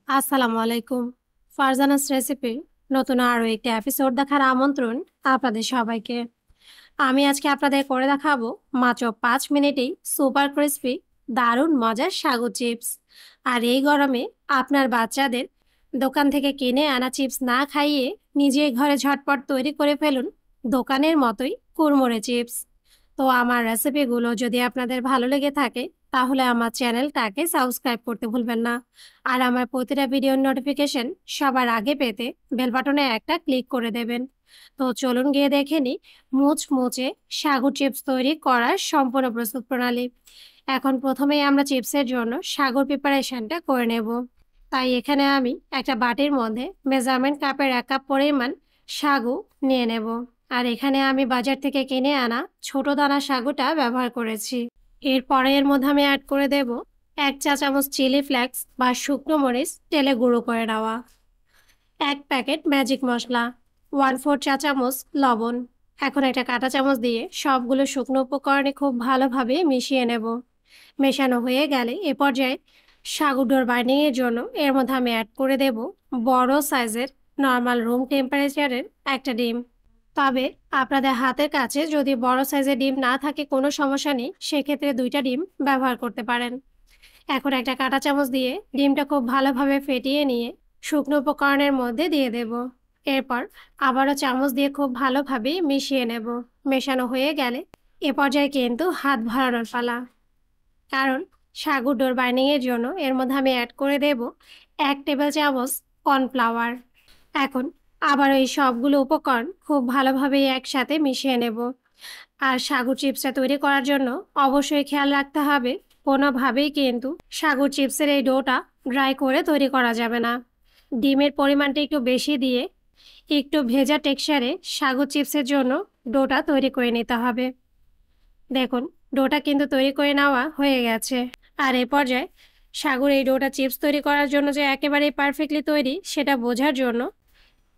আসসালামু আলাইকুম। ফারজানাস রেসিপির নতুন আরও একটি এপিসোড দেখার আমন্ত্রণ আপনাদের সবাইকে। আমি আজকে আপনাদের করে দেখাবো মাত্র 5 মিনিটেই সুপার ক্রিস্পি দারুণ মজার সাগু চিপস। আর এই গরমে আপনার বাচ্চাদের দোকান থেকে কিনে আনা চিপস না খাইয়ে নিজেই ঘরে ঝটপট তৈরি করে ফেলুন দোকানের মতোই কুড়মুড়ে চিপস। তো আমার রেসিপিগুলো যদি আপনাদের ভালো লেগে থাকে তাহলে আমার চ্যানেলটাকে সাবস্ক্রাইব করতে ভুলবেন না। আর আমার প্রতিটা ভিডিওর নোটিফিকেশন সবার আগে পেতে বেল বাটনে একটা ক্লিক করে দেবেন। তো চলুন গিয়ে দেখে নিই মুচমুচে সাগু চিপস তৈরি করার সম্পূর্ণ প্রস্তুত প্রণালী। এখন প্রথমেই আমরা চিপসের জন্য সাগুর প্রিপারেশনটা করে নেব। তাই এখানে আমি একটা বাটির মধ্যে মেজারমেন্ট কাপের 1 কাপ পরিমাণ সাগু নিয়ে নেব। আর এখানে আমি বাজার থেকে কিনে আনা ছোট দানা সাগুটা ব্যবহার করেছি। এরপরে এর মধ্যে আমি অ্যাড করে দেব 1 চা চামচ চিলি ফ্লেক্স বা শুকনো মরিচ তেলে গুঁড়ো করে নেওয়া, 1 প্যাকেট ম্যাজিক মশলা, 1/4 চা চামচ লবণ। এখন একটা কাঁটা চামচ দিয়ে সবগুলো শুকনো উপকরণে খুব ভালোভাবে মিশিয়ে নেব। মেশানো হয়ে গেলে এ পর্যায়ে সাগু ডোর বাইন্ডিংয়ের জন্য এর মধ্যে আমি অ্যাড করে দেব বড় সাইজের নর্মাল রুম টেম্পারেচারের একটা ডিম। তবে আপনাদের হাতের কাছে যদি বড় সাইজের ডিম না থাকে কোনো সমস্যা নেই, সেক্ষেত্রে 2টা ডিম ব্যবহার করতে পারেন। এখন একটা কাঁটা চামচ দিয়ে ডিমটা খুব ভালোভাবে ফেটিয়ে নিয়ে শুকনো উপকরণের মধ্যে দিয়ে দেব। এরপর আবারও চামচ দিয়ে খুব ভালোভাবে মিশিয়ে নেব। মেশানো হয়ে গেলে এ পর্যায়ে কিন্তু হাত ভরানোর পালা, কারণ সাগু ডোর বাইন্ডিংয়ের জন্য এর মধ্যে আমি অ্যাড করে দেব 1 টেবিল চামচ কর্নফ্লাওয়ার। এখন আবার এই সবগুলো উপকরণ খুব ভালোভাবে একসাথে মিশিয়ে নেব। আর সাগু চিপসটা তৈরি করার জন্য অবশ্যই খেয়াল রাখতে হবে কোনোভাবেই কিন্তু সাগু চিপসের এই ডোটা ড্রাই করে তৈরি করা যাবে না। ডিমের পরিমাণটা একটু বেশি দিয়ে একটু ভেজা টেক্সচারে সাগু চিপসের জন্য ডোটা তৈরি করে নিতে হবে। দেখুন, ডোটা কিন্তু তৈরি করে নেওয়া হয়ে গেছে। আর এ পর্যায়ে সাগুর এই ডোটা চিপস তৈরি করার জন্য যে একেবারেই পারফেক্টলি তৈরি সেটা বোঝার জন্য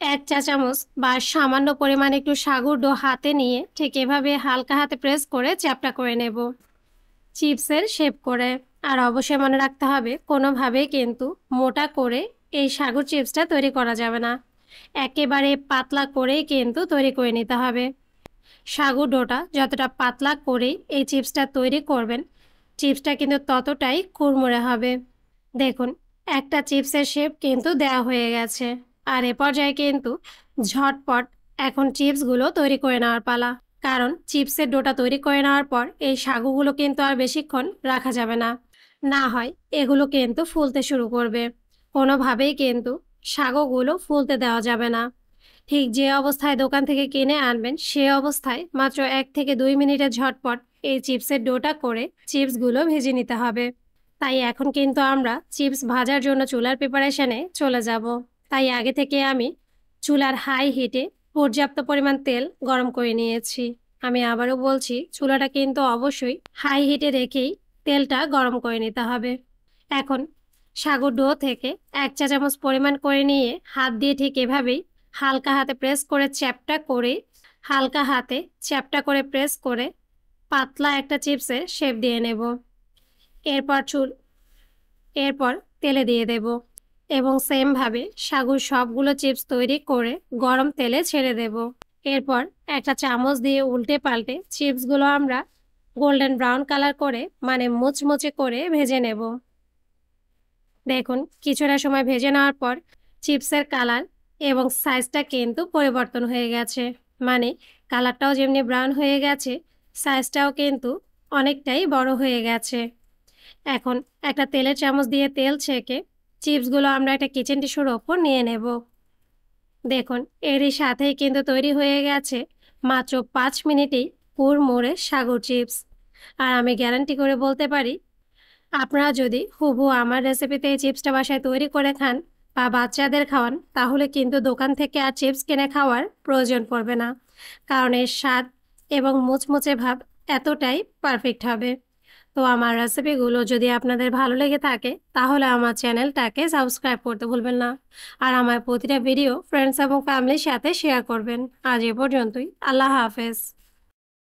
1 চা চামচ বা সামান্য পরিমাণে একটু সাগুর ডো হাতে নিয়ে ঠিক এভাবে হালকা হাতে প্রেস করে চ্যাপটা করে নেব চিপসের শেপ করে। আর অবশ্যই মনে রাখতে হবে কোনোভাবেই কিন্তু মোটা করে এই সাগুর চিপসটা তৈরি করা যাবে না, একেবারে পাতলা করেই কিন্তু তৈরি করে নিতে হবে। সাগু ডোটা যতটা পাতলা করে এই চিপসটা তৈরি করবেন, চিপসটা কিন্তু ততটাই কুড়মুড়ে হবে। দেখুন, একটা চিপসের শেপ কিন্তু দেওয়া হয়ে গেছে। আর এ পর্যায়ে কিন্তু ঝটপট এখন চিপসগুলো তৈরি করে নেওয়ার পালা, কারণ চিপসের ডোটা তৈরি করে নেওয়ার পর এই সাগুগুলো কিন্তু আর বেশিক্ষণ রাখা যাবে না, না হয় এগুলো কিন্তু ফুলতে শুরু করবে। কোনোভাবেই কিন্তু সাগুগুলো ফুলতে দেওয়া যাবে না। ঠিক যে অবস্থায় দোকান থেকে কিনে আনবেন সে অবস্থায় মাত্র 1 থেকে 2 মিনিটে ঝটপট এই চিপসের ডোটা করে চিপসগুলো ভেজে নিতে হবে। তাই এখন কিন্তু আমরা চিপস ভাজার জন্য চুলার প্রিপারেশনে চলে যাব। তাই আগে থেকে আমি চুলার হাই হিটে পর্যাপ্ত পরিমাণ তেল গরম করে নিয়েছি। আমি আবারও বলছি, চুলাটা কিন্তু অবশ্যই হাই হিটে রেখেই তেলটা গরম করে নিতে হবে। এখন সাগুর ডো থেকে 1 চা চামচ পরিমাণ করে নিয়ে হাত দিয়ে ঠিক এভাবেই হালকা হাতে প্রেস করে চ্যাপটা করে প্রেস করে পাতলা একটা চিপসের শেপ দিয়ে নেব। এরপর তেলে দিয়ে দেব এবং সেমভাবে সাগুর সবগুলো চিপস তৈরি করে গরম তেলে ছেড়ে দেব। এরপর একটা চামচ দিয়ে উল্টে পাল্টে চিপসগুলো আমরা গোল্ডেন ব্রাউন কালার করে মানে মুচমুচে করে ভেজে নেব। দেখুন, কিছুটা সময় ভেজে নেওয়ার পর চিপসের কালার এবং সাইজটা কিন্তু পরিবর্তন হয়ে গেছে, মানে কালারটাও যেমনি ব্রাউন হয়ে গেছে, সাইজটাও কিন্তু অনেকটাই বড় হয়ে গেছে। এখন একটা তেলের চামচ দিয়ে তেল ছেঁকে চিপসগুলো আমরা একটা কিচেন টিস্যুর ওপর নিয়ে নেব। দেখুন, এরই সাথেই কিন্তু তৈরি হয়ে গেছে মাত্র 5 মিনিটেই কুড়মুড়ে সাগুর চিপস। আর আমি গ্যারান্টি করে বলতে পারি, আপনারা যদি হুবহু আমার রেসিপিতে এই চিপসটা বাসায় তৈরি করে খান বা বাচ্চাদের খাওয়ান, তাহলে কিন্তু দোকান থেকে আর চিপস কিনে খাওয়ার প্রয়োজন পড়বে না, কারণ এর স্বাদ এবং মুচমুচে ভাব এতটাই পারফেক্ট হবে। তো আমার রেসিপিগুলো যদি আপনাদের ভালো লেগে থাকে তাহলে আমার চ্যানেলটাকে সাবস্ক্রাইব করতে ভুলবেন না। আর আমার প্রতিটা ভিডিও ফ্রেন্ডস এবং ফ্যামিলির সাথে শেয়ার করবেন। আজ এ পর্যন্তই। আল্লাহ হাফেজ।